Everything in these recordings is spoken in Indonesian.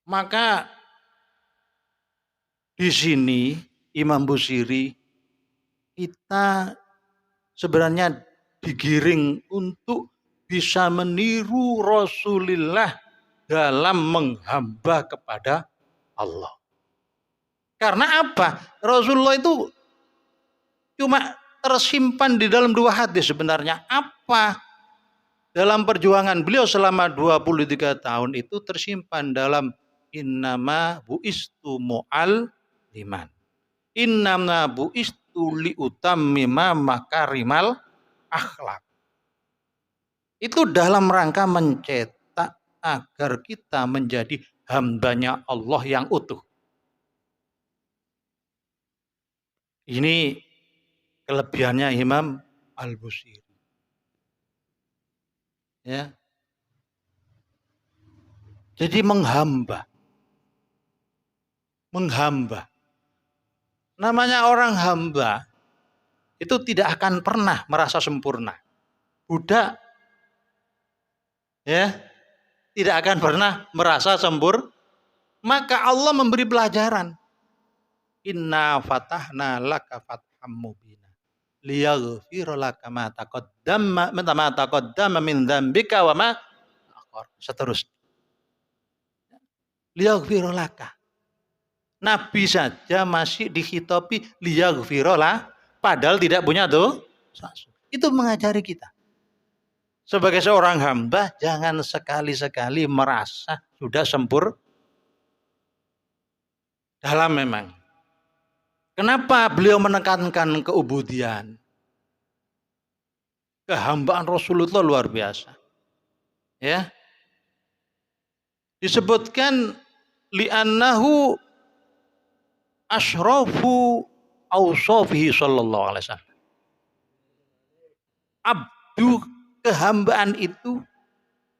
Maka di sini Imam Busiri kita sebenarnya digiring untuk bisa meniru Rasulullah dalam menghamba kepada Allah. Karena apa? Rasulullah itu cuma tersimpan di dalam dua hadis sebenarnya. Apa? Dalam perjuangan beliau selama 23 tahun itu tersimpan dalam innama buistu mu'alliman. Innama buistu liutammima makarimal akhlak. Itu dalam rangka mencetak agar kita menjadi hambanya Allah yang utuh. Ini kelebihannya Imam Al-Busiri. Ya. Jadi menghamba. Namanya orang hamba itu tidak akan pernah merasa sempurna. Budak ya, tidak akan pernah merasa sempurna. Maka Allah memberi pelajaran. Inna fatahna laka fatham mubina liyaghfira laka ma taqaddama min dzambika wa ma akhar. Seterusnya. Liyaghfira laka. Nabi saja masih dihitopi liyaghfira lah, padahal tidak punya dosa. Itu mengajari kita. Sebagai seorang hamba jangan sekali-sekali merasa sudah sempurna. Dalam memang. Kenapa beliau menekankan keubudian? Kehambaan Rasulullah luar biasa. Ya. Disebutkan li'annahu asyrafu awsafihi sallallahu alaihi wasallam. Abdu kehambaan itu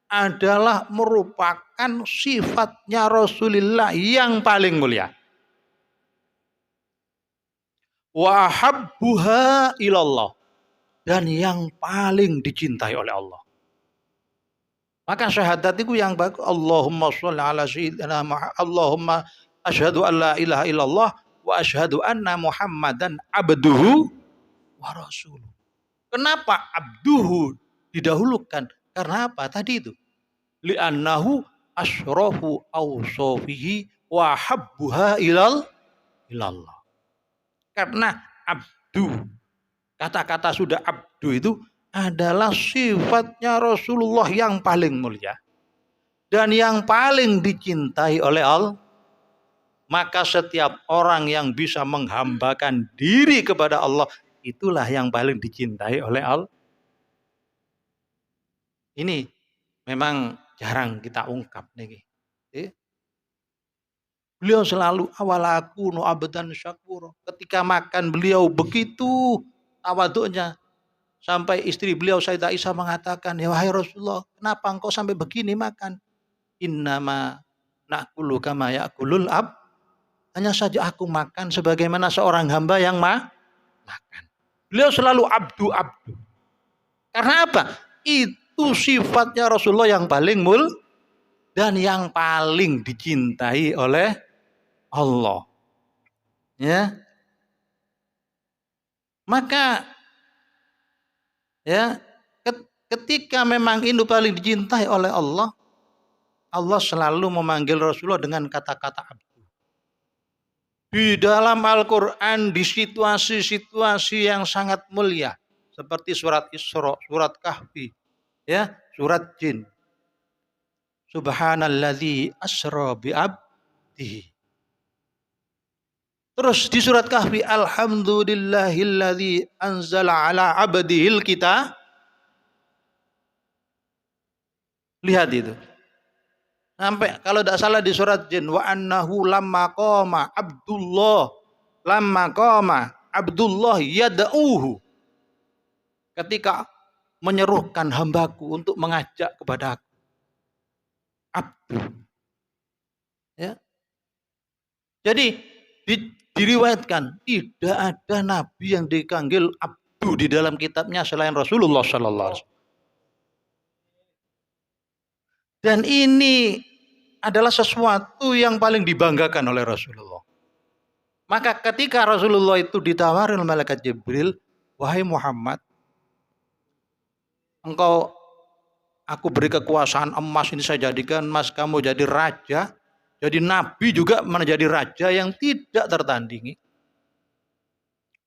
adalah merupakan sifatnya Rasulullah yang paling mulia. Wa habbuha ilallah, dan yang paling dicintai oleh Allah. Maka syahadat itu yang bagus. Allahumma sholli ala sayyidina Muhammad. Allahumma asyhadu an la ilaha illallah wa asyhadu anna Muhammadan abduhu wa rasuluh. Kenapa abduhu didahulukan? Karena apa? Tadi itu. Li'annahu asyrafu awsafihi wa habbuha ilallah. Karena abdu, kata-kata sudah abdu itu adalah sifatnya Rasulullah yang paling mulia dan yang paling dicintai oleh Allah. Maka setiap orang yang bisa menghambakan diri kepada Allah, itulah yang paling dicintai oleh Allah. Ini memang jarang kita ungkap nih. Beliau selalu awalaku nu abadan syakur. Ketika makan beliau begitu tawaduknya. Sampai istri beliau Sayyidah Aisyah mengatakan, ya wahai Rasulullah, kenapa engkau sampai begini makan? Innama na'kulu kama ya'kulul ab. Hanya saja aku makan sebagaimana seorang hamba yang makan. Beliau selalu abdu. Karena apa? Itu sifatnya Rasulullah yang paling dan yang paling dicintai oleh Allah. Ya. Maka ya, ketika memang itu paling dicintai oleh Allah, Allah selalu memanggil Rasulullah dengan kata-kata abdu. Di dalam Al-Quran, di situasi-situasi yang sangat mulia, seperti surat Isra, surat Kahfi, ya, surat Jin. Subhanalladzi asra bi'abdihi. Terus di surat Kahfi, alhamdulillahilladzi anzala ala abdihil kita. Lihat itu. Sampai kalau tidak salah di surat Jin, wa annahu lamma qama Abdullah yad'uhu. Ketika menyerukan hambaku untuk mengajak kepada aku. Abdu. Ya. Jadi diriwayatkan tidak ada nabi yang dipanggil abdu di dalam kitabnya selain Rasulullah sallallahu alaihi wasallam. Dan ini adalah sesuatu yang paling dibanggakan oleh Rasulullah. Maka ketika Rasulullah itu ditawari oleh malaikat Jibril, wahai Muhammad, engkau aku beri kekuasaan emas ini saya jadikan emas, kamu jadi raja, jadi nabi juga menjadi raja yang tidak tertandingi.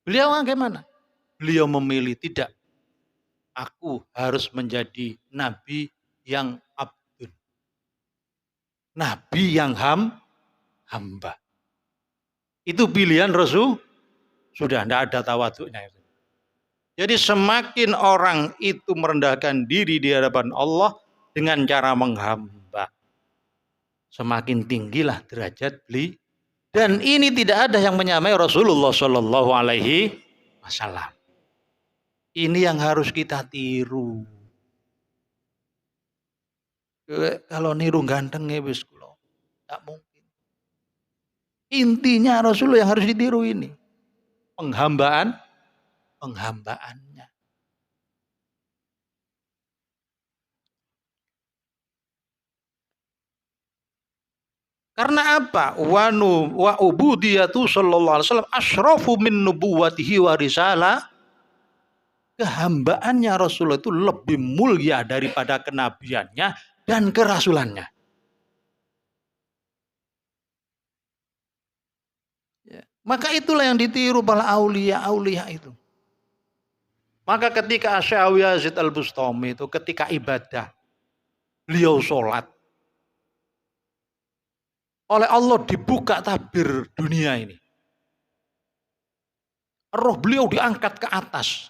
Beliau bagaimana? Beliau memilih tidak. Aku harus menjadi nabi yang abdun. Nabi yang hamba. Itu pilihan Rasul, sudah tidak ada tawaduknya. Jadi semakin orang itu merendahkan diri di hadapan Allah dengan cara menghamba, semakin tinggilah derajat beliau. Dan ini tidak ada yang menyamai Rasulullah Shallallahu Alaihi Wasallam. Ini yang harus kita tiru. Kalau niru ganteng ya wis kula, tak mungkin. Intinya Rasulullah yang harus ditiru ini. Penghambaannya. Karena apa? Wa ubudiyatu sallallahu alaihi wasallam asyrafu min nubuwatihi wa risalah. Kehambaannya Rasulullah itu lebih mulia daripada kenabiannya dan kerasulannya. Ya. Maka itulah yang ditiru para aulia-aulia itu. Maka ketika Syekh Yazid Al-Bustami itu ketika ibadah, beliau sholat, oleh Allah dibuka tabir dunia ini. Roh beliau diangkat ke atas.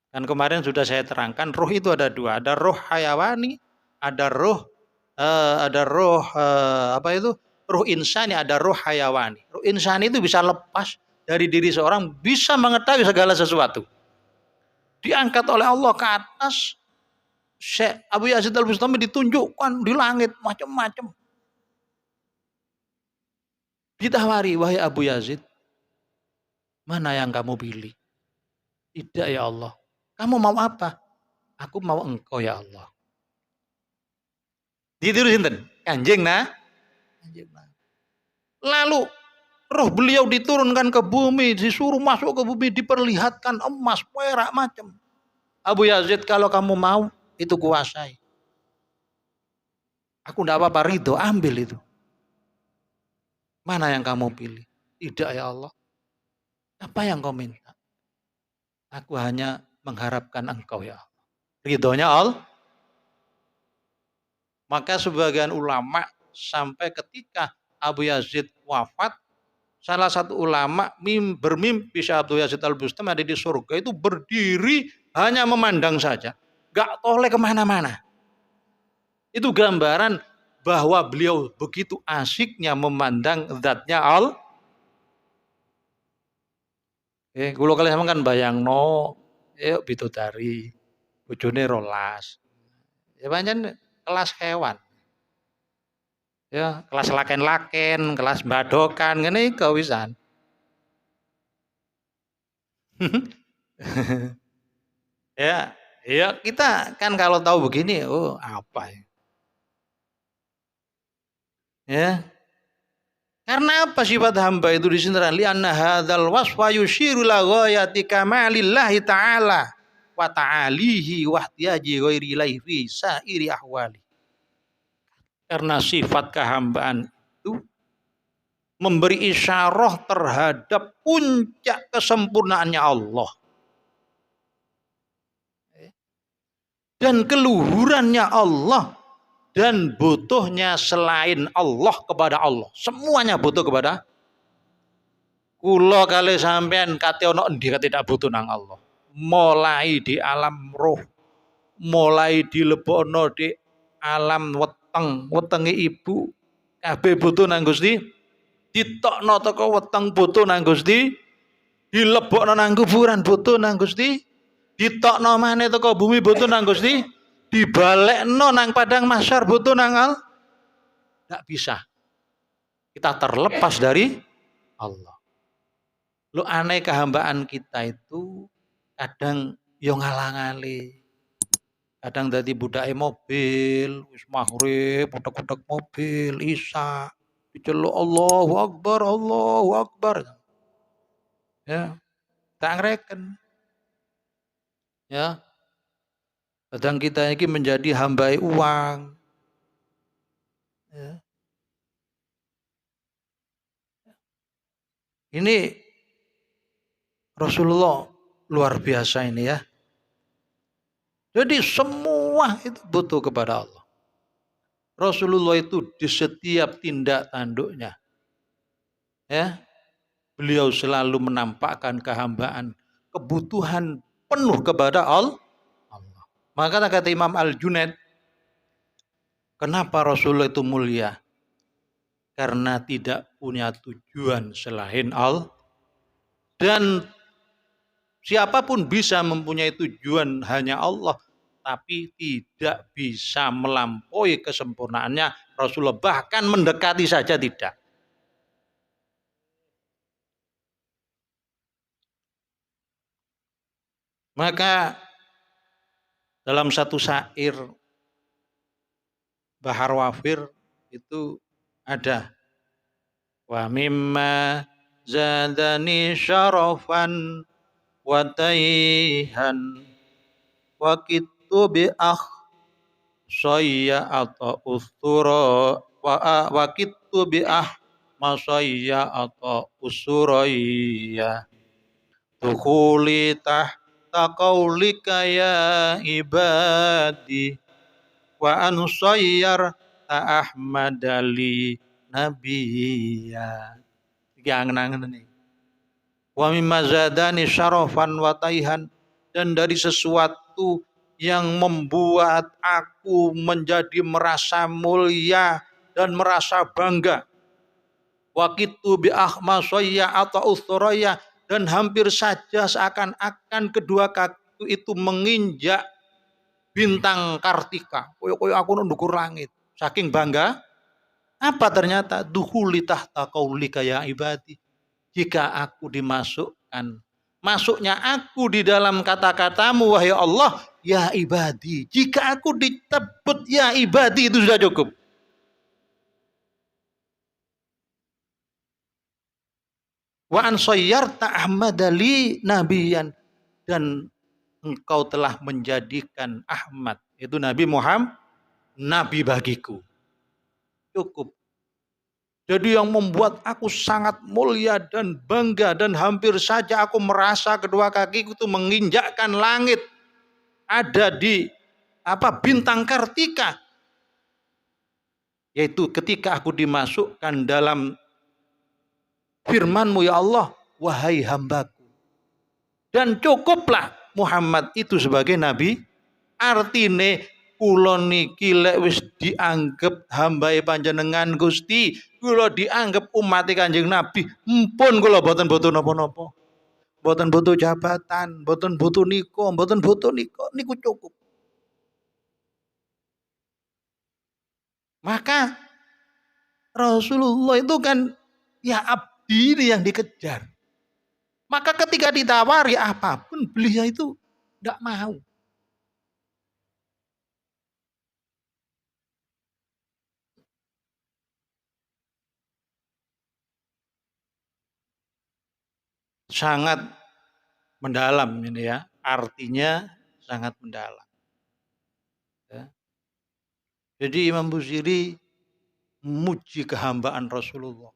Dan kemarin sudah saya terangkan, roh itu ada dua, ada roh hayawani, ada roh roh insani, ada roh hayawani. Roh insani itu bisa lepas dari diri seorang, bisa mengetahui segala sesuatu. Diangkat oleh Allah ke atas, Syekh Abu Yazid Al-Bustami ditunjukkan di langit macam-macam. Ditawari, wahai Abu Yazid, mana yang kamu pilih? Tidak ya Allah. Kamu mau apa? Aku mau engkau ya Allah. Ditiru sinten? Kanjeng nah. Lalu roh beliau diturunkan ke bumi, disuruh masuk ke bumi, diperlihatkan emas, perak macam. Abu Yazid, kalau kamu mau, itu kuasai. Aku tidak apa-apa, ridho, ambil itu. Mana yang kamu pilih? Tidak ya Allah. Apa yang kau minta? Aku hanya mengharapkan engkau ya Allah. Ridhonya Allah. Maka sebagian ulama sampai ketika Abu Yazid wafat, salah satu ulama bermimpi Syekh Abu Yazid Al-Bustami ada di surga itu berdiri hanya memandang saja. Gak toleh kemana-mana. Itu gambaran bahwa beliau begitu asiknya memandang zatnya Allah. Kulo kali sama kan bayang no, yuk bidodari, bojone rolas. Ya pancen kelas hewan. Ya, kelas laken-laken, kelas badokan, ngene iki wisan. ya kita kan kalau tahu begini, oh apa ya? Ya. Karena apa sifat hamba itu disinteran? Lianna hadzal wasfa yushiru la ghayati kamalillahi ta'ala wa ta'alihi wa ihtiyaji ghairi ilaihi fi sairi ahwali. Karena sifat kehambaan itu memberi isyarah terhadap puncak kesempurnaannya Allah. Dan keluhurannya Allah. Dan butuhnya selain Allah kepada Allah. Semuanya butuh kepada kula kali sampean kate ono endi tidak butuh nang Allah. Mulai di alam roh, mulai dilebokno di alam wetenge ibu, kabeh butuh nang Gusti. Ditokno teko weteng butuh nang Gusti. Dilebokno nang kuburan butuh nang Gusti. Ditokno maneh teko bumi butuh nang Gusti. Dibalekno nang padang mahsyar butuh nang al. Enggak bisa. Kita terlepas dari Allah. Lu aneh kehambaan kita itu kadang yo ngalang-ali. Kadang dadi budake mobil, wis maghrib, utek-utek mobil, isya, diceluk Allahu Akbar, Allahu Akbar. Ya, tak ngreken. Ya, kadang kita ini menjadi hamba uang. Ya. Ini Rasulullah luar biasa ini ya. Jadi semua itu butuh kepada Allah. Rasulullah itu di setiap tindak tanduknya, ya, beliau selalu menampakkan kehambaan, kebutuhan penuh kepada Allah. Maka kata Imam Al-Junaid, kenapa Rasulullah itu mulia? Karena tidak punya tujuan selain Allah. Dan siapapun bisa mempunyai tujuan hanya Allah, tapi tidak bisa melampaui kesempurnaannya Rasulullah, bahkan mendekati saja tidak. Maka dalam satu syair Bahar Wafir itu ada wa mimma zadani syarafan wa taihan wa kittu bi sayya atau ustura wa kittu bi masayya atau usuraya tukhuli tahta qaulika ya ibadi wa anusayyar ta Ahmad Ali Nabiya. Iki angen-angen nih. Wa mimma zadani syarafan wa taihan, dan dari sesuatu yang membuat aku menjadi merasa mulia dan merasa bangga. Wa kitu bi ahmasayya atau usturaya, dan hampir saja seakan-akan kedua kaki itu menginjak bintang Kartika. Koyo aku nundukur langit. Saking bangga, apa ternyata dukhuli tahta qaulika ya ibadi. Jika aku dimasukkan, masuknya aku di dalam kata-katamu wahai Allah, ya ibadi. Jika aku disebut ya ibadi itu sudah cukup. Wa an sayyarta Ahmadali nabiyan, dan engkau telah menjadikan Ahmad, itu Nabi Muhammad, nabi bagiku. Cukup. Jadi yang membuat aku sangat mulia dan bangga dan hampir saja aku merasa kedua kakiku itu menginjakkan langit, ada di bintang Kartika, yaitu ketika aku dimasukkan dalam firman-Mu ya Allah, wahai hambaku. Dan cukuplah Muhammad itu sebagai nabi. Artine kula niki lek wis dianggep hambae panjenengan Gusti, kula dianggep umat Kanjeng Nabi, mpun kula boten butuh napa-napa. Boten butuh jabatan, boten butuh niko, boten butuh niko, niku cukup. Maka Rasulullah itu kan ya abdi yang dikejar. Maka ketika ditawari apapun beliau itu tidak mau. Sangat mendalam ini ya, artinya sangat mendalam. Ya. Jadi Imam Busiri memuji kehambaan Rasulullah.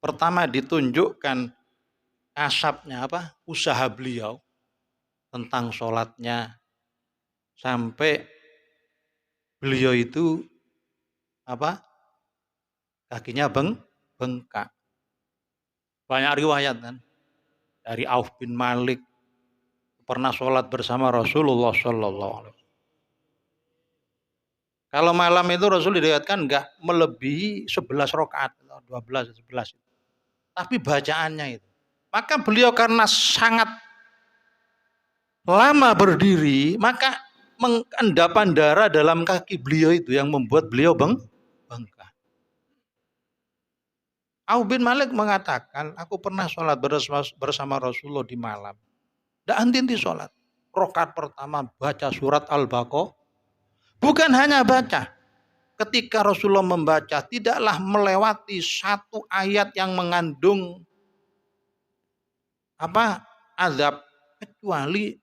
Pertama ditunjukkan kasabnya usaha beliau tentang sholatnya, sampai beliau itu kakinya bengkak. Banyak riwayat kan. Dari Auf bin Malik pernah sholat bersama Rasulullah Sallallahu Alaihi Wasallam. Kalau malam itu Rasul diriwayatkan enggak melebihi 11 rakaat, 12, 11. Tapi bacaannya itu. Maka beliau karena sangat lama berdiri, maka mengendapan darah dalam kaki beliau itu yang membuat beliau bengkak. Auf bin Malik mengatakan, aku pernah sholat bersama Rasulullah di malam. Tidak henti sholat. Rakaat pertama baca surat Al-Baqarah. Bukan hanya baca. Ketika Rasulullah membaca, tidaklah melewati satu ayat yang mengandung azab, kecuali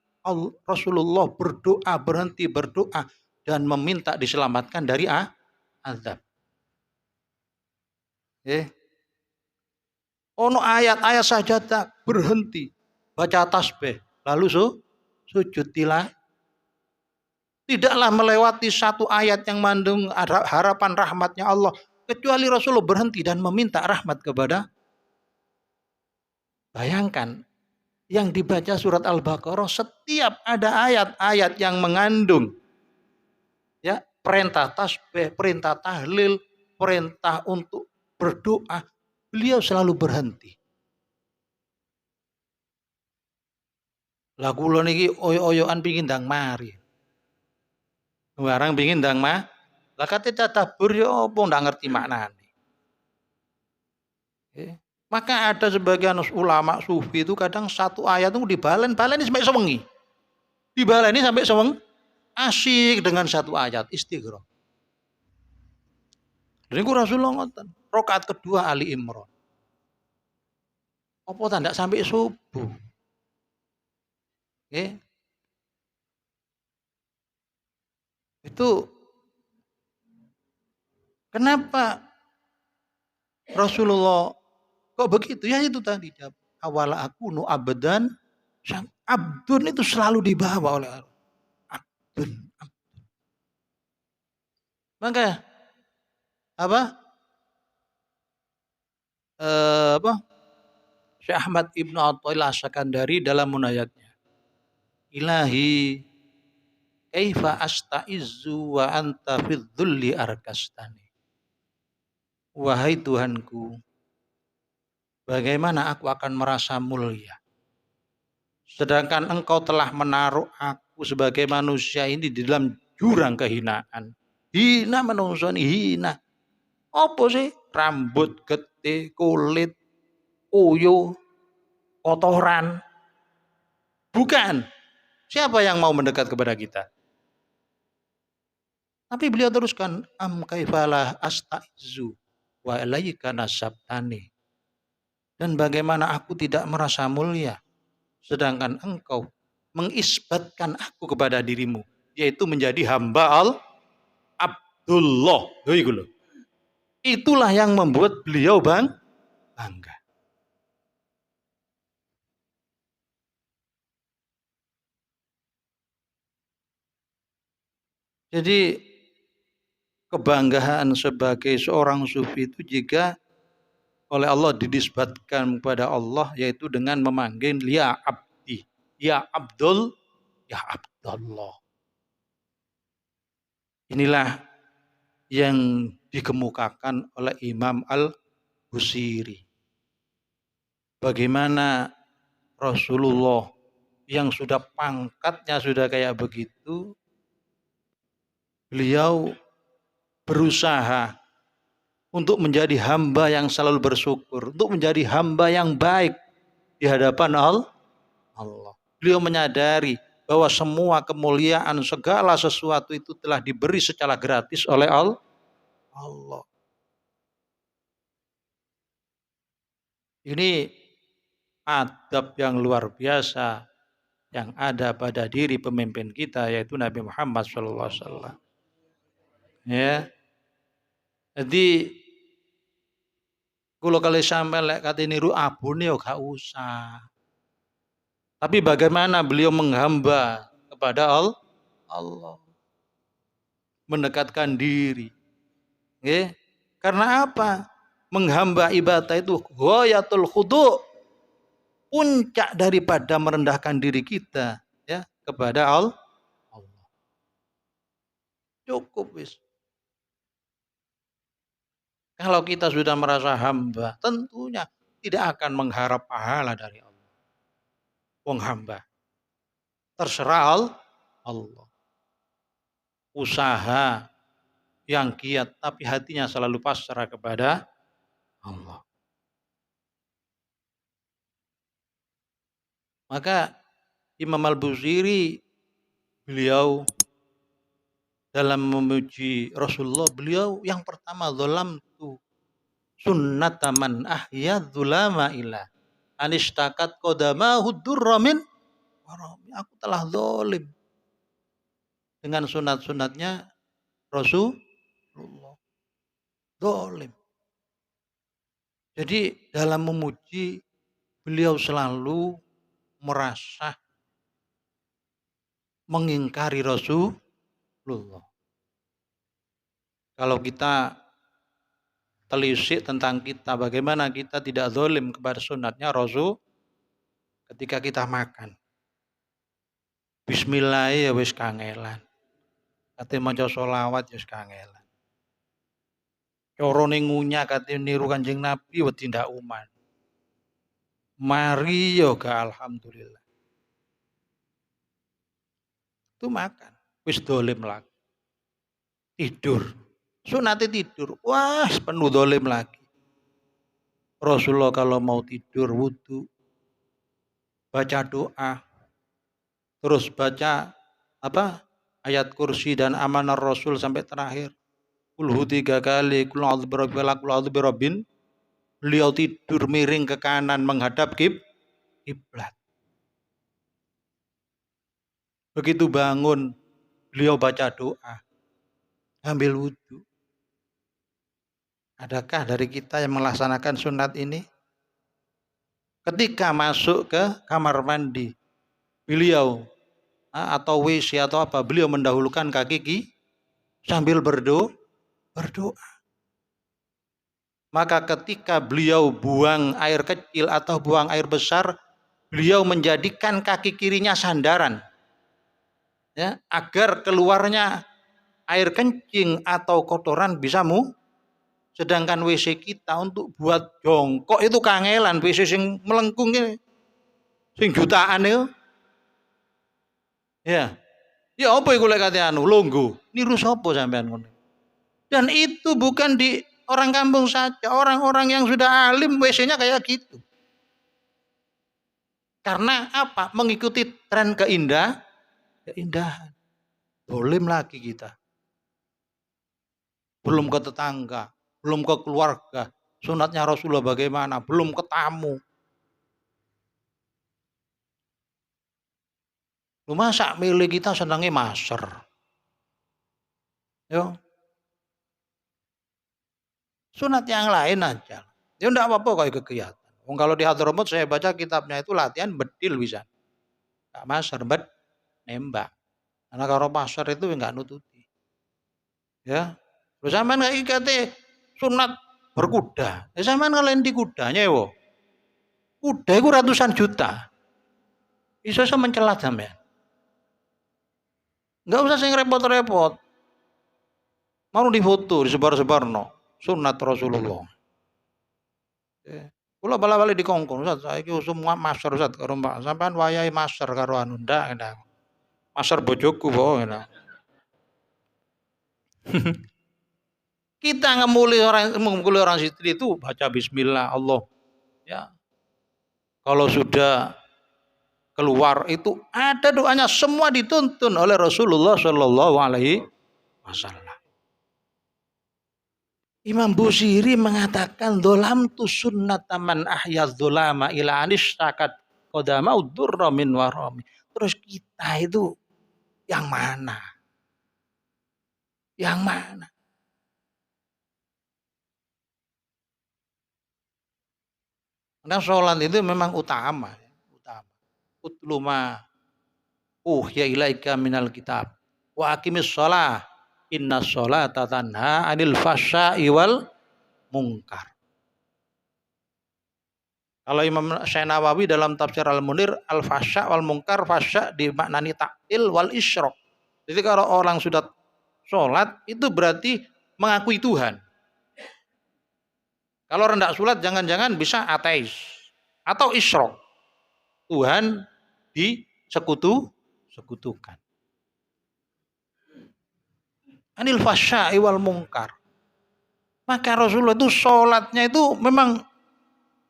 Rasulullah berdoa, berhenti berdoa dan meminta diselamatkan dari azab. Ono ayat-ayat saja tak berhenti baca tasbih, lalu sujud tilawah. Tidaklah melewati satu ayat yang mengandung harapan rahmatnya Allah, kecuali Rasulullah berhenti dan meminta rahmat kepada. Bayangkan, yang dibaca surat Al-Baqarah setiap ada ayat-ayat yang mengandung perintah tasbih, perintah tahlil, perintah untuk berdoa, beliau selalu berhenti. Lah kula niki oyo-oyoan pingin ndang mari. Barang pingin ndang mah. Lah kate tadabbur yo apa ndak ngerti maknane. Maka ada sebagian ulama sufi itu kadang satu ayat itu baleni sampai sewengi. Dibaleni sampai sewengi. Asyik dengan satu ayat istighraq. Lha niku Rasulullah ngoten. Rakaat kedua Ali Imran. Apa ta ndak sampai subuh. Itu kenapa Rasulullah kok begitu? Ya itu tadi. Awala aku nu abadan, sang abdun itu selalu dibawa oleh Allah. Abdun. Maka Syekh Ahmad Ibnu Athaillah Asy'akandari dalam munajatnya. Ilahi kaifa asta'izzu wa anta fid dhulli arkastani. Wahai Tuhanku, bagaimana aku akan merasa mulia sedangkan engkau telah menaruh aku sebagai manusia ini di dalam jurang kehinaan. Hina menungso hina. Apa sih? Rambut getih, kulit, uyu, kotoran. Bukan. Siapa yang mau mendekat kepada kita? Tapi beliau teruskan, am kaifalah astaizu wa ilaika nasabtani. Dan bagaimana aku tidak merasa mulia sedangkan engkau mengisbatkan aku kepada dirimu, yaitu menjadi hamba Abdullah. Itulah yang membuat beliau bangga. Jadi kebanggaan sebagai seorang sufi itu jika oleh Allah dinisbatkan kepada Allah, yaitu dengan memanggil ya abdi, ya Abdul, ya Abdullah. Inilah yang dikemukakan oleh Imam Al-Busiri. Bagaimana Rasulullah yang sudah pangkatnya sudah kayak begitu, beliau berusaha untuk menjadi hamba yang selalu bersyukur, untuk menjadi hamba yang baik di hadapan Allah. Beliau menyadari bahwa semua kemuliaan, segala sesuatu itu telah diberi secara gratis oleh Allah. Ini adab yang luar biasa yang ada pada diri pemimpin kita, yaitu Nabi Muhammad SAW. Ya, jadi kalau kali sampai lek kate niru abune yo gak usah. Tapi bagaimana beliau menghamba kepada Allah. Mendekatkan diri. Karena apa? Menghamba ibadah itu ghayatul khudu'. Puncak daripada merendahkan diri kita kepada Allah. Cukup wis. Kalau kita sudah merasa hamba, tentunya tidak akan mengharap pahala dari Allah. Wong hamba. Terserah Allah. Usaha yang giat tapi hatinya selalu pasrah kepada Allah. Maka Imam Al-Busiri beliau dalam memuji Rasulullah, beliau yang pertama zalam tu sunnata man ahya dzulama ila anistakat qadamahu durra min warami. Aku telah zalim dengan sunat-sunatnya Rasulullah. Zalim. Jadi dalam memuji beliau selalu merasa mengingkari Rasulullah. Kalau kita telisik tentang kita, bagaimana kita tidak zalim kepada sunatnya Rasul ketika kita makan. Bismillah ya wis kangelan. Kate maca selawat ya wis kangelan. Corone ngunyah kate niru Kanjeng Nabi wedi ndak uman. Mari yo ga alhamdulillah. Itu makan. Wis dolim lagi. Tidur. Sunate tidur. Wah, penuh dolim lagi. Rasulullah kalau mau tidur wudu, baca doa, terus baca ayat kursi dan amanah Rasul sampai terakhir. Kulhu 3 kali, kul a'udzu birabbil falaq, kul a'udzu birabbin. Beliau tidur miring ke kanan menghadap kiblat. Begitu bangun, beliau baca doa, ambil wudu. Adakah dari kita yang melaksanakan sunat ini? Ketika masuk ke kamar mandi, beliau atau WC atau apa, beliau mendahulukan kaki sambil berdoa. Maka ketika beliau buang air kecil atau buang air besar, beliau menjadikan kaki kirinya sandaran, ya, agar keluarnya air kencing atau kotoran bisa sedangkan WC kita untuk buat jongkok itu kangelan. WC sing melengkung ini, sing jutaan itu, ya apa iku lek kate anu longgo niru sapa sampean ngono. Dan itu bukan di orang kampung saja, orang-orang yang sudah alim WC-nya kayak gitu. Karena apa? Mengikuti tren keindahan. Dolim lagi kita. Belum ke tetangga, belum ke keluarga. Sunatnya Rasulullah bagaimana? Belum ke tamu. Lu masa milih kita senangnya maser. Yo. Sunat yang lain aja. Ya enggak apa-apa kayak kegiatan. Kalau di Hadramut saya baca kitabnya itu latihan bedil bisa. Enggak maser, nembak. Karena kalau maser itu enggak nututi. Ya. Terus sampean kayak kate sunat berkuda. Ya sampean kalian di kudanya yo. Kuda itu ratusan juta. Iso mencelat sampean. Enggak usah sing repot-repot. Mau difoto, disebar-sebarno. Sunat Rasulullah. Kula bala-bali dikongkon, Ustaz, saiki semua master Ustaz karo Mbak. Sampean wayahe master karo anu ndak. Master bojoku kok. Kita ngemuli orang istri itu baca bismillah Allah. Ya. Kalau sudah keluar itu ada doanya, semua dituntun oleh Rasulullah Shallallahu alaihi wasallam. Imam Busiri mengatakan dolam tu sunnata man ahya dzulama ila anistakat qadama udurra min warami. Terus kita itu yang mana? Yang mana? Karena sholat itu memang utama. Utluma ya ilaika minal kitab wa aqimis shalah inna sholata tanha anil fasya'i wal munkar. Kalau Imam Nawawi dalam tafsir Al-Munir, al-fasya' wal munkar, fasya' dimaknani ta'til wal isyrok. Jadi kalau orang sudah sholat itu berarti mengakui Tuhan. Kalau rendak sholat jangan-jangan bisa ateis atau isyrok. Tuhan disekutukan. Anil fasya'i wal munkar. Maka Rasulullah itu sholatnya itu memang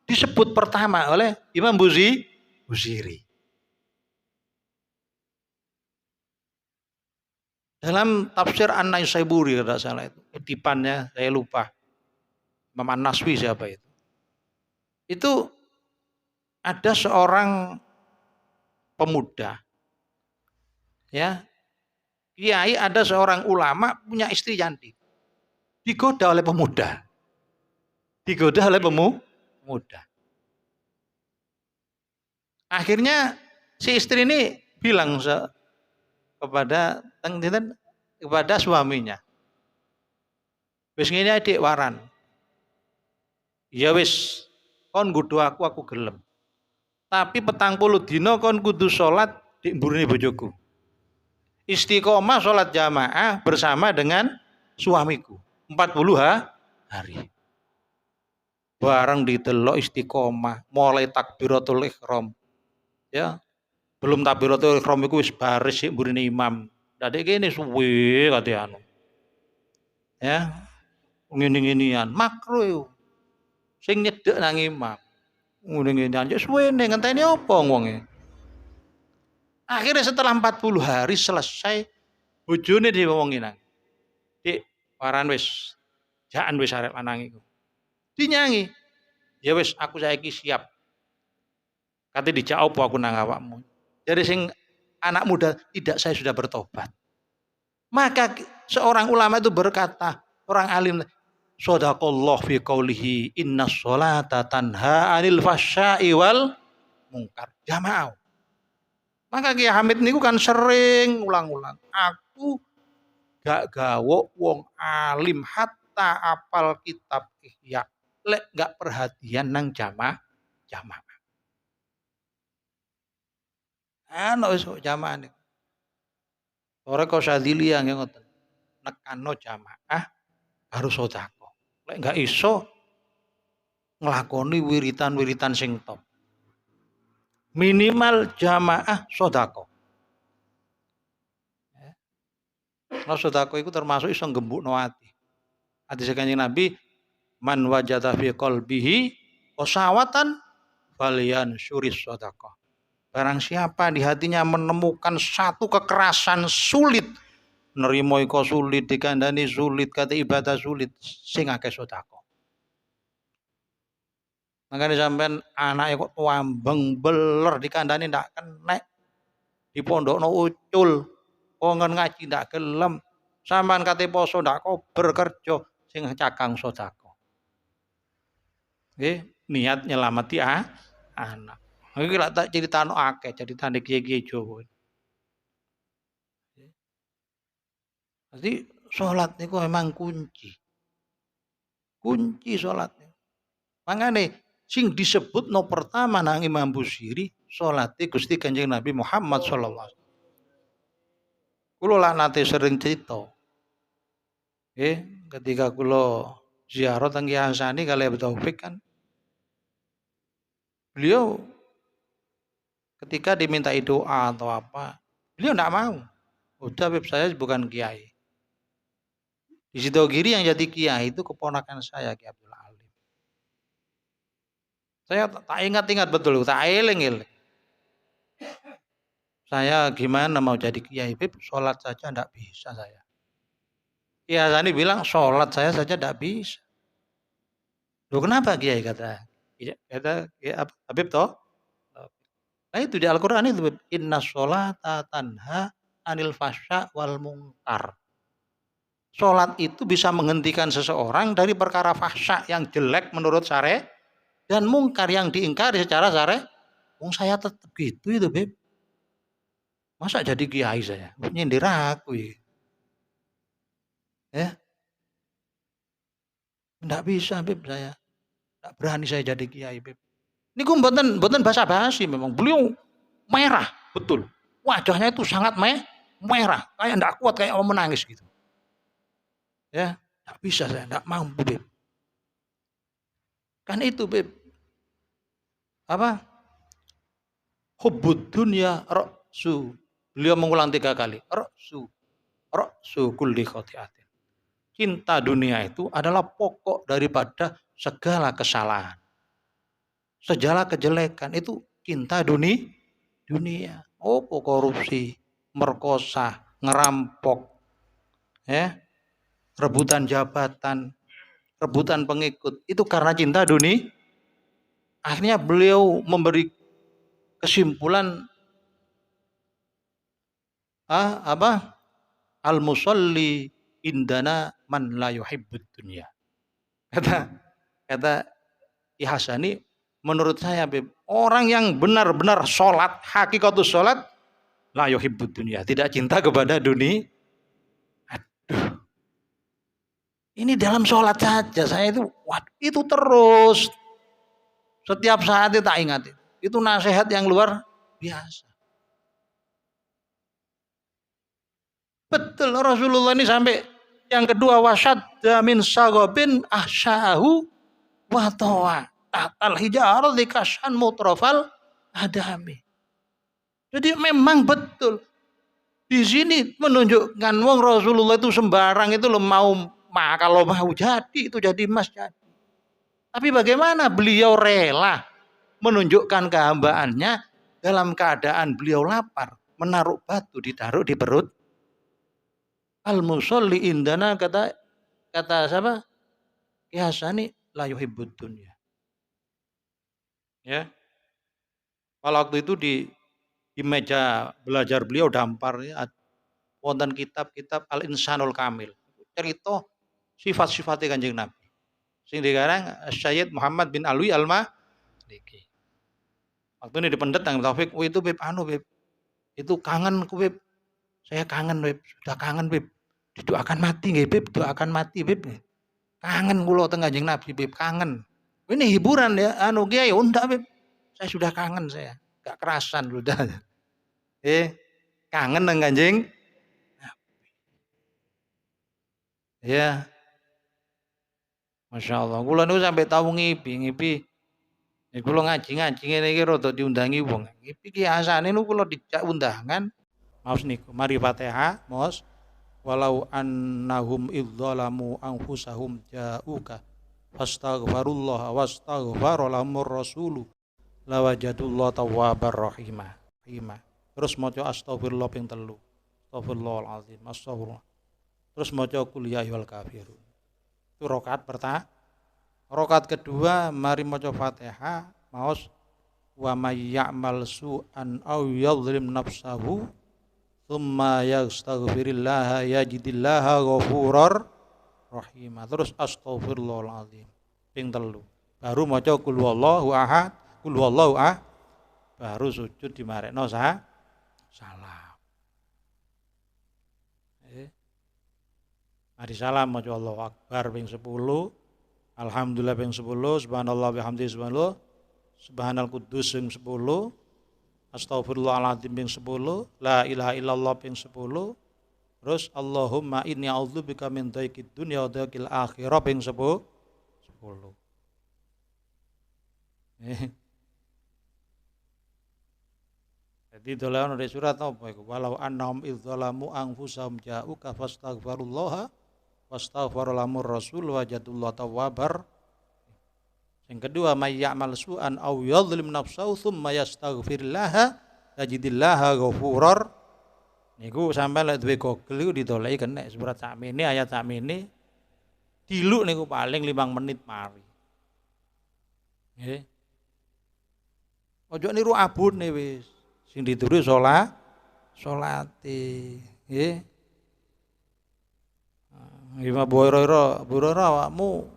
disebut pertama oleh Imam Busiri. Dalam tafsir An-Naisaburi kalau tidak salah itu, kutipannya saya lupa. Imam An-Naswi siapa itu? Itu ada seorang pemuda, ya, kiai, ada seorang ulama punya istri cantik, digoda oleh pemuda, pemuda. Akhirnya si istri ini bilang kepada suaminya, wis ngene adik waran, ya wis kon nggodho aku gelem. Tapi 40 dina kon kudu salat di mburine bojoku. Istiqomah salat jamaah bersama dengan suamiku 40 hari. Bareng didelok istiqomah, mulai takbiratul ihram. Ya, belum takbiratul ihram iku wis baris sik mburine imam. Dadi kene suwe kate anu. Ya, ngene-ngenian makro yo. Sing nyedek nang imam. Ngene-ngenian yo suwene ngenteni apa wonge. Akhirnya setelah 40 hari selesai, bojone diomongi nang. Dik, waran wis. Jaan wis arek lanang iku. Dinyangi. Ya wis aku saiki siap. Kate dijak apa aku nang awakmu. Jadi sing anak muda, tidak, saya sudah bertobat. Maka seorang ulama itu berkata, orang alim, shadaqallah fi qaulihi inna sholata tanha 'anil fahsya'i wal munkar. Jamaah. Maka Kiai Hamid niku kan sering ulang-ulang. Aku gak gawok wong alim hatta apal kitab Ihya. Lek gak perhatian nang jamaah. Ana wis jamaah niku. Ora kok Syadzili yang ngoten. Nekano jamaah harus sedekah. Lek gak iso nglakoni wiritan-wiritan sing top. Minimal jamaah sedekah. Nah, sedekah itu termasuk iso nggembukno ati. Hadis Kanjeng Nabi, man wajada fi qalbihi qasawatan falyan syuris sedekah. Barang siapa di hatinya menemukan satu kekerasan sulit, nerimo iko sulit, dikandani sulit, kata ibadah sulit, sing akeh sedekah. Makanya sampean anake kok tuambeng beler dikandani ndak kenek, dipondokno ucul, kongen ngaji ndak gelem, sampean kate poso ndak kober kerja, sing cakang sedekah. Nggih, niat nyelamati anak. Iki lak tak critakno akeh, critane kiye-kiye Jawa. Jadi salat niku memang kunci. Kunci salat. Mangane sing disebutno pertama nang Imam Busiri, salate Gusti Kanjeng Nabi Muhammad sallallahu alaihi wasallam. Kula lak nate sering cerita. Ketika kula ziarah teng Kyai Hasani kali Abu Taufik kan. Beliau ketika dimintai doa atau apa, beliau enggak mau. Udah Beb, saya bukan kiai. Di Sidogiri yang jadi kiai itu keponakan saya, Ki Abdul Alim. Saya tak ingat-ingat betul, tak eling-eling. Saya gimana mau jadi kiai, Beb, sholat saja enggak bisa saya. Kiai Hasani bilang, sholat saya saja enggak bisa. Loh kenapa kiai kata Habib toh? Nah itu di Al-Quran itu, inna sholata tanha anil fasya wal munkar. Sholat itu bisa menghentikan seseorang dari perkara fahsya yang jelek menurut syariat dan mungkar yang diingkari secara syariat. Wong saya tetap gitu itu, Beb. Masa jadi kiai saya? Nyindir aku ya. Enggak bisa, Beb, saya. Enggak berani saya jadi kiai, Beb. Ini ku mboten basa-basi memang. Beliau merah, betul. Wajahnya itu sangat merah, kayak enggak kuat, kayak mau menangis gitu. Ya, enggak bisa saya, enggak mampu, Beb. Kan itu, Beb. Apa? Hubbud dunya ra'su. Beliau mengulang 3 kali. Ra'su kulli khati'atin. Cinta dunia itu adalah pokok daripada segala kesalahan. Segala kejelekan itu cinta dunia. Korupsi, merkosa, ngerampok, ya, rebutan jabatan, rebutan pengikut, itu karena cinta dunia. Akhirnya beliau memberi kesimpulan apa? Al-musalli indana man la yuhibbud dunya. Kata kata Ki Hasani, menurut saya Beb, orang yang benar-benar sholat, hakikatus sholat, la yuhibbud dunya, tidak cinta kepada dunia. Aduh, ini dalam sholat saja saya itu, itu terus setiap saat itu tak ingat. Itu nasihat yang luar biasa. Betul, Rasulullah ini sampai yang kedua, wasyadda min sagobin ahsyahu wa tawa tatal hijarah dikasan mutrafal adami. Jadi memang betul di sini menunjukkan wong Rasulullah itu sembarang itu kalau mau jadi itu jadi emas jadi. Tapi bagaimana beliau rela menunjukkan kehambaannya dalam keadaan beliau lapar, menaruh batu ditaruh di perut. Al-musalli indana, kata siapa? Ki Hasani, la yuhibbud dunya. Ya. Kalau waktu itu di meja belajar beliau dampar ya, wonten kitab-kitab Al-Insanul Kamil. Cerita sifat-sifatnya Kanjeng Nabi. Sing dikarang Syed Muhammad bin Alwi Al-Maliki. Waktu ini dipendet Kang Taufik, itu Beb Beb. Itu kangen ku Beb. Saya kangen Beb, sudah kangen Beb. Didoakan mati nggih Beb, doakan mati Beb. Kangen kula teng Kanjeng Nabi Beb, kangen. Ini hiburan ya, Kiai unda Beb. Saya sudah kangen saya. Gak kerasan sudah. Kangen teng Kanjeng. Ya. Masya Allah. Kula niku sampai tahu ngipi. Kula ngaji ngene iki rada diundangi wong. Ngipi ki asane niku kula dijak undangan. Maos niku, mari Fatihah, mos. Walau annahum idzalamu anfusahum ja'uka fastaghfirullah wastaghfara lahumur rasulu lawajadullah tawwabar rahimah. Terus maca astagfirullah ping 3. Astagfirullahalazim. Astagfirullah. Terus maca qul ya ayyuhal kafirun. Itu rakaat pertama. Rakaat kedua mari maca Fatihah, maos wa may ya'mal su'an aw yadhlim nafsahu tsumma yastaghfirillaha yajidillaha ghafurar rahim. Terus astagfirullahalazim ping 3. Baru maca qul huwallahu ahad, baru sujud dimarekno salam. Mari salam maca Allahu akbar ping 10, alhamdulillah ping 10, subhanallah bihamdihi subhanallah, subhanal quddus ping 10, astagfirullahaladzim ping 10, la ilaha illallah ping 10, terus Allahumma inni a'udzubika min dhaiqid dunya wa dhaiqil akhirah ping 10. Jadi dolan dari surat apa iku? Walau annahum idzalamu anfusahum ja'uka fastaghfirullaha wastaghfara lahumur rasul wajadullah tawwabar. Yang kedua, may ya'mal su'an aw yadhlim nafsahu tsumma yastaghfirillaha yajidillaha ghafurar. Niku sampeyan lek duwe Google iku didoleki kena surat sakmene, ayat sakmene. Diluk niku paling 5 menit mari. Nggih. Ojo niru abune wis. Sing dituru salate. Nggih. Imam Buhurairah awakmu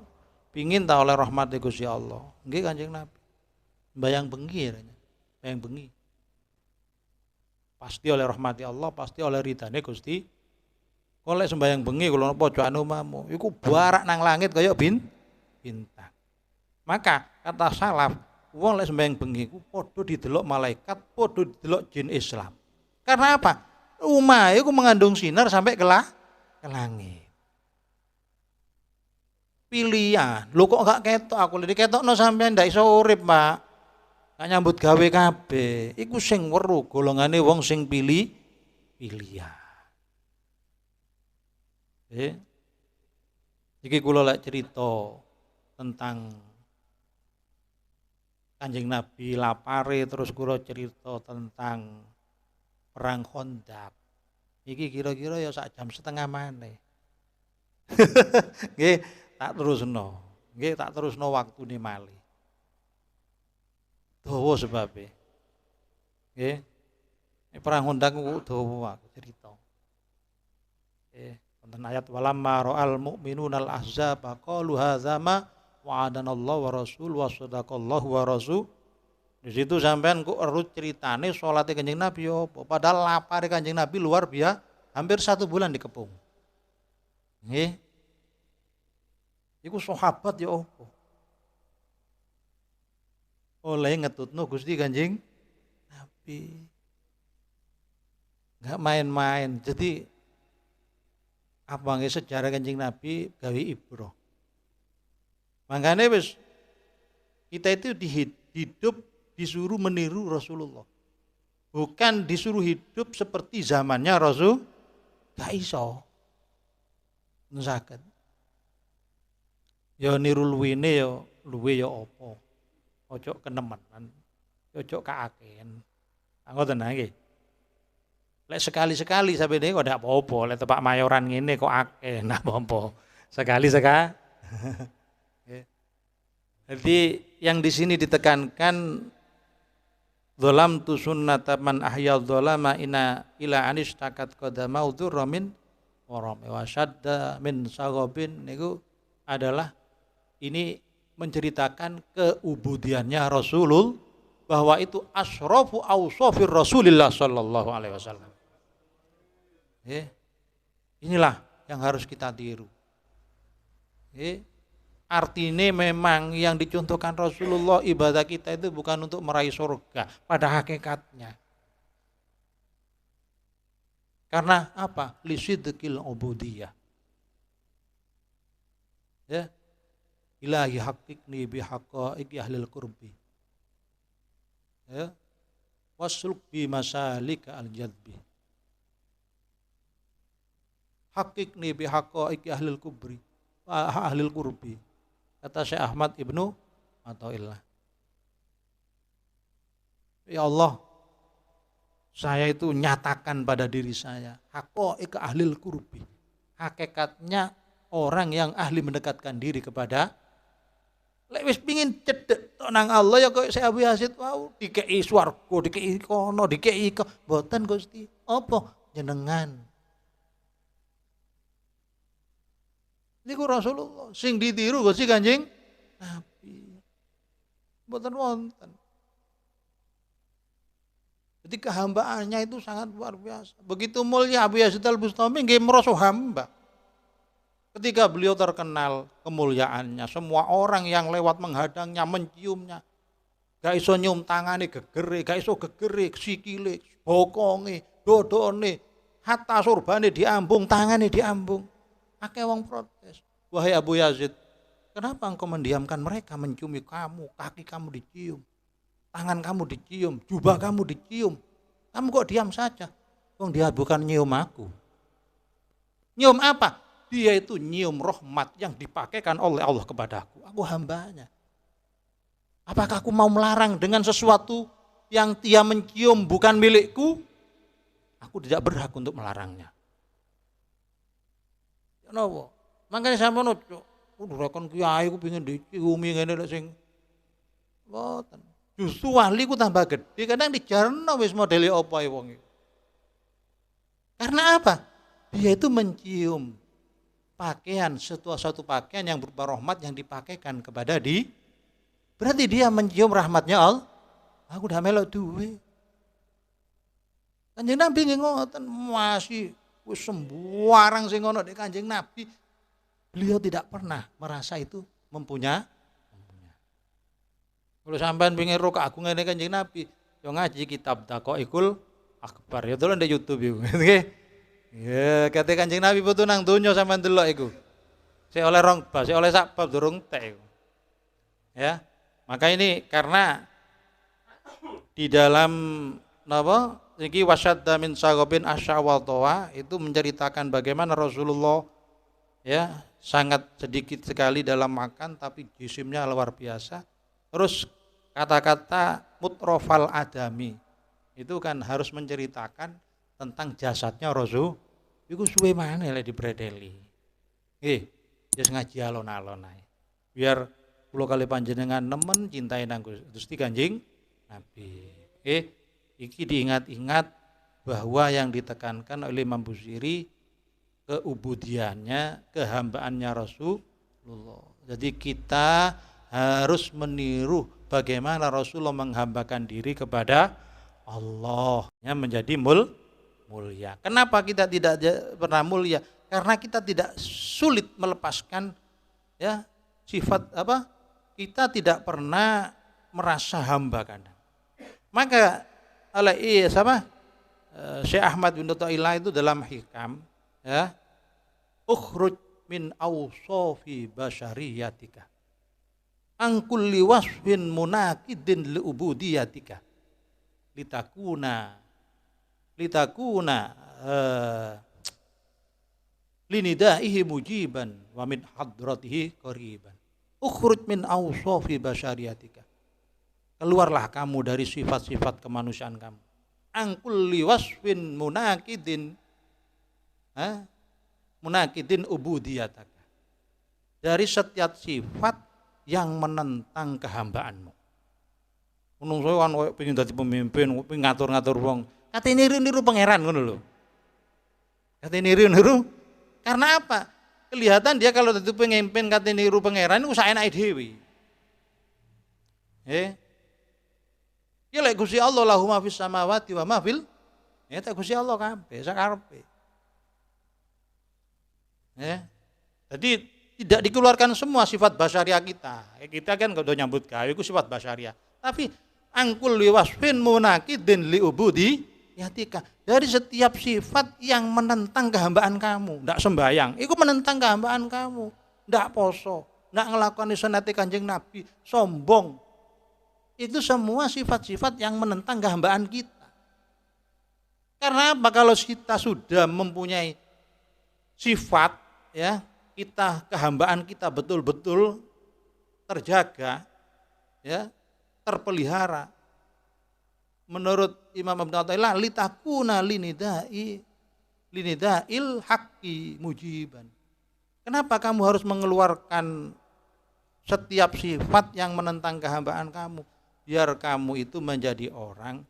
pingin tak oleh rahmat Gusti Allah. Nggih Kanjeng Nabi. Bayang bengi. Pasti oleh rahmati Allah, pasti oleh ridane Gusti. Kok lek sembayang bengi kula pojokan omahmu, iku barak nang langit kaya bintang. Maka kata salaf, wong lek sembayang bengi iku padha didelok malaikat, padha didelok jin Islam. Karena apa? Umah iku mengandung sinar sampai ke langit. Pilihan. Lho kok gak ketok aku lho ketokno sampean ndak iso urip, Pak. Gak nyambut gawe kabeh. Iku sing weruh golongane wong sing pilihan. Iki kula lek cerita tentang Kanjeng Nabi lapare, terus kula cerita tentang perang Khandaq. Iki kira-kira ya 1,5 jam maneh. Nggih, tak terusno. Nggih, tak terusno waktune malih. Dawa sebabe. Nggih. Perang Hondak ku dawa cerita. Wonten ayat walamma ra'al mu'minunal ahzaba qalu hadza ma wa'adanallahu wa rasul wa sadaqallahu wa rasul. Di situ sampean kok erut ceritane salate Kanjeng Nabi apa? Padahal lapare Kanjeng Nabi luar biasa, hampir 1 bulan dikepung. Nggih. Iku sahabat ya apa? Oleh ngetutno Gusti Kanjeng Nabi. Enggak main-main. Jadi apa nggih sejarah Kanjeng Nabi gawe ibroh. Makanya wis kita itu hidup disuruh meniru Rasulullah. Bukan disuruh hidup seperti zamannya Rasul. Gak iso. Nusaken. Ya niru luwine ya luwe ya apa. Ojo kenemenan. Ojo kaaken. Ngoten nggih. Lek sekali-sekali sampai ini kok ndak apa-apa, lek tepak mayoran ngene kok akeh, ndak apa-apa. Sekali-sekali. Jadi yang di sini ditekankan dzalam tu sunnata man ahya dzalama ila anis takat qadama udhurra min warami wa syadda min saghabin niku adalah ini menceritakan keubudiannya Rasulullah bahwa itu asrafu awsafir Rasulillah sallallahu alaihi wasallam. Inilah yang harus kita tiru. Artinya memang yang dicontohkan Rasulullah ibadah kita itu bukan untuk meraih surga pada hakikatnya. Karena apa? Lisidqil ubudiyah. Ya. Ilahi haqiqni bihaqaiqi ahlil qurbi. Ya. Wasluk bi masalika al-jadbi. Haqiqni bihaqaiqi ahlil kubri. Ahlil qurbi. Kata Syekh Ahmad Ibnu Athaillah. Ya Allah, saya itu nyatakan pada diri saya haqaiq ahlil qurbi. Hakikatnya orang yang ahli mendekatkan diri kepada lek wis pengin cedhek nang Allah ya kok Syekh Abu Yazid wau dikei swarga, dikei kono, dikei mboten Gusti. Apa jenengan? Niku Rasulullah sing ditiru Gusti Kanjeng Nabi. Mboten wonten. Jadi kehambaannya itu sangat luar biasa. Begitu mulia Abu Yazid Al-Bustami nggih merasa hamba. Ketika beliau terkenal kemuliaannya, semua orang yang lewat menghadangnya, menciumnya. Gak iso nyium tangane gegere, gak iso gegere sikile, bokonge, dodone, hatta surbane diambung, tangane diambung. Akeh wong protes. Wahai Abu Yazid, kenapa engkau mendiamkan mereka menciumi kamu, kaki kamu dicium, tangan kamu dicium, jubah kamu dicium. Kamu kok diam saja? Wong dia bukan nyium aku. Nyium apa? Dia itu nyium rahmat yang dipakaikan oleh Allah kepadaku. Aku hambanya. Apakah aku mau melarang dengan sesuatu yang dia mencium bukan milikku? Aku tidak berhak untuk melarangnya. Kenapa? Makanya saya mau udah rekon kiai ku pengen diciumi ngene lek sing mboten. Justru wali ku tambah gede, kadang dijarno wis modele apa e wong iki. Karena apa? Dia itu mencium pakaian, suatu pakaian yang berupa rahmat yang dipakaikan kepada berarti dia mencium rahmatnya Allah. Aku udah melok duwe. Kanjeng Nabi ngoten masih wis sembarang sing ono di Kanjeng Nabi. Beliau tidak pernah merasa itu mempunyai. Kalau sampean pengen ro keagungane Kanjeng Nabi, yo ngaji kitab Daqaiqul Akbar. Ya delok di YouTube iku. Nggih. Ya, kate Kanjeng Nabi putu nang donya sampean delok iku. Sik oleh rong bab, sik oleh sak bab durung tek iku. Ya. Maka ini karena di dalam napa iki wasyadda min saghabin asyawal tawa itu menceritakan bagaimana Rasulullah ya sangat sedikit sekali dalam makan tapi jisimnya luar biasa. Terus kata-kata mutrofal adami itu kan harus menceritakan tentang jasadnya Rasul. Iku suwe maneh lek dibredeli. Wis ngaji alon-alon ae. Biar kula kali panjenengan nemen cintai nang Gusti Kanjeng Nabi. Iki diingat-ingat bahwa yang ditekankan oleh Imam Busiri keubudiannya, kehambaannya Rasulullah. Jadi kita harus meniru bagaimana Rasulullah menghambakan diri kepada Allah, menjadi mulia. Kenapa kita tidak pernah mulia? Karena kita tidak sulit melepaskan sifat kita tidak pernah merasa hamba kadang. Maka oleh Syekh Ahmad bin Thaillah itu dalam hikam ukhruj min awsafi basyariyatika an kulli wasfin munaqidin li ubudiyatika litakuna linidaihi mujiban wa min hadratihi qariban. Ukhruj min awsafi basyariyatika. Keluarlah kamu dari sifat-sifat kemanusiaan kamu. An kulli wasfin munaqidin ubudiyataka. Dari setiap sifat yang menentang kehambaanmu. Menung saya kan pengen dadi pemimpin, pengen ngatur-ngatur wong. Kate niru-niru pangeran ngono lho. Kate niru-niru karena apa? Kelihatan dia kalau dadi pemimpin kate niru pangeran iku saenake dhewe. Ya lek Gusti Allah lahu ma fis samawati wa ma fil tak Gusti Allah kabeh sakarepe. Jadi tidak dikeluarkan semua sifat basyariah kita. Kita kan kalau nyambut gawe itu sifat basyariah. Tapi angkul liwasfin munaqidin liubudi yatika. Dari setiap sifat yang menentang kehambaan kamu, ndak sembayang, itu menentang kehambaan kamu, ndak poso, ndak ngelakukan sunat Kanjeng Nabi, sombong. Itu semua sifat-sifat yang menentang kehambaan kita. Karena apa? Kalau kita sudah mempunyai sifat kita kehambaan kita betul-betul terjaga, terpelihara. Menurut Imam Ibnu Athaillah litakuna linidail haqqi mujiban. Kenapa kamu harus mengeluarkan setiap sifat yang menentang kehambaan kamu? Biar kamu itu menjadi orang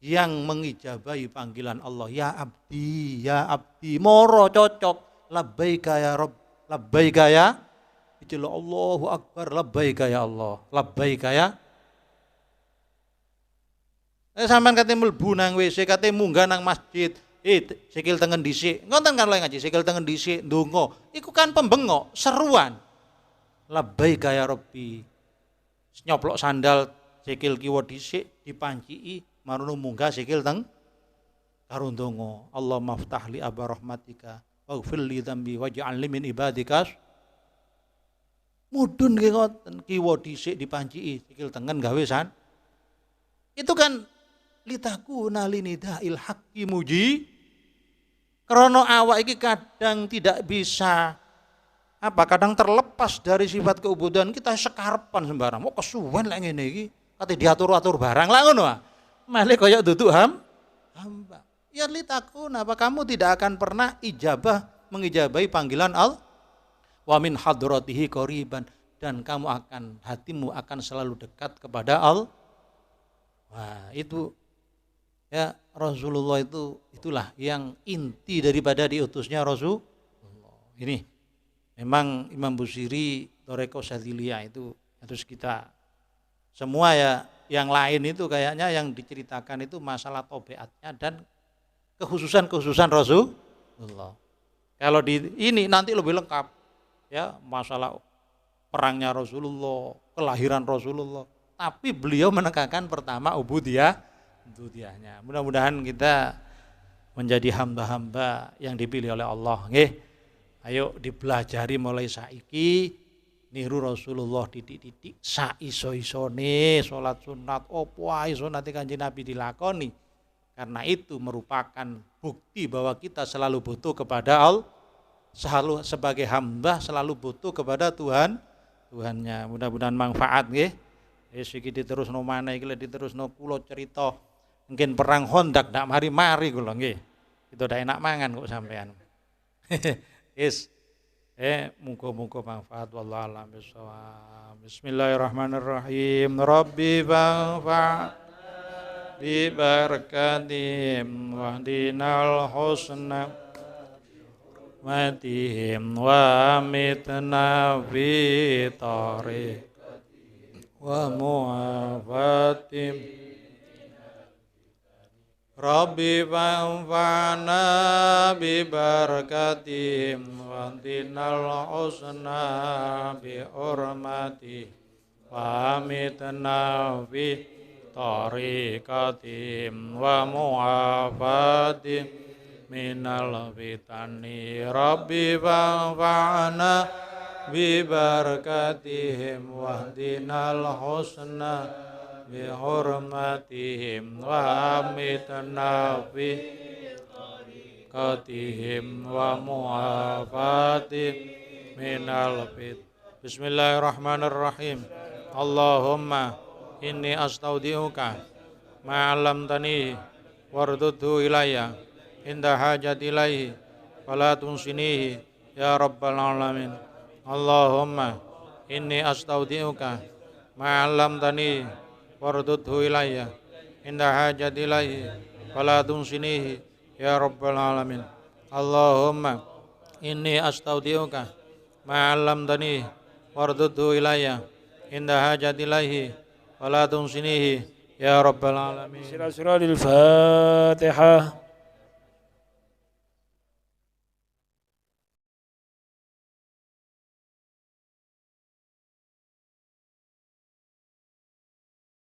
yang mengijabahi panggilan Allah. Ya abdi, moro cocok. Labbaika ya Rabb, labbaika ya. Itulah Allahu Akbar, labbaika ya Allah, labbaika ya. Sampean kate mlebu nang WC, kate munggah nang masjid, sikil tengen dhisik. Ngoten kan lho ngaji, sikil tengen dhisik ndonga. Iku kan pembengok, seruan. Labbaika ya Rabbi. Nyoplok sandal sikil kiwa dhisik dipanciki, marono munggah sikil teng karo ndonga. Allah maftah li aba rahmatika waghfir li dzambi waj'alni min ibadika. Mudhun nggih ngoten, kiwa dhisik dipanciki, sikil tengen gawe san. Itu kan litakuna linidail haqqi muji. Krana awak iki kadang tidak bisa kadang terlepas dari sifat keubudan kita sekarepan sembarang. Mau kesuwen lek ngene iki, kate diatur-atur barang lah ngono ah. Malih kaya duduk hamba. Ya litakuna, apa kamu tidak akan pernah mengijabahi panggilan Allah? Wa min hadratihi qariban, dan hatimu akan selalu dekat kepada Allah. Wah, itu Rasulullah itulah yang inti daripada diutusnya Rasulullah. Ini memang Imam Busiri Thoreko Sadiliyah itu harus kita semua yang lain itu kayaknya yang diceritakan itu masalah tabiatnya dan kekhususan Rasulullah. Kalau ini nanti lebih lengkap masalah perangnya Rasulullah, kelahiran Rasulullah. Tapi beliau menekankan pertama ubudiyahnya. Mudah-mudahan kita menjadi hamba-hamba yang dipilih oleh Allah. Nggih. Ayo dipelajari mulai saiki niru Rasulullah titik-titik saiso-isone salat sunat opo ae sunate Kanjeng Nabi dilakoni. Karena itu merupakan bukti bahwa kita selalu butuh kepada Allah. Selalu sebagai hamba selalu butuh kepada Tuhannya. Mudah-mudahan manfaat nggih. Wis iki diterusno maneh iki diterusno kula cerita mungkin perang Khandaq ndak mari-mari kula nggih. Itu ndak enak mangan kok sampean. Wis Muga-muga manfaat wallahu a'lam bishawab. Bismillahirrahmanirrahim. Rabbi banfa' bi barakatihim wahdinal husna matihim wa amitna fi tariq wa mu'afatim. Rabbi fanfa'na bi barakatihim wa dinal husna bi hurmati wa amitna fi tariqatihim wa mu'afatihim minal fitani. Rabbi fanfa'na bi barakatihim wa dinal husna bi hurmatihim wa amitna fi qatihim wa mu'afatihim minal fit. Bismillahirrahmanirrahim. Allahumma inni astaudi'uka ma'alamtani wardudhu ilayya inda hajat ilaihi wala tunsinihi ya rabbal alamin. Allahumma inni astaudi'uka ma'alamtani wardudhu ilayya inda hajat ilaihi wala tunsinihi ya rabbal alamin. Allahumma inni astaudi'uka ma'alamtani wardudhu ilayya inda hajat ilaihi wala tunsinihi ya rabbal alamin. Sirah-sirah al-Fatihah.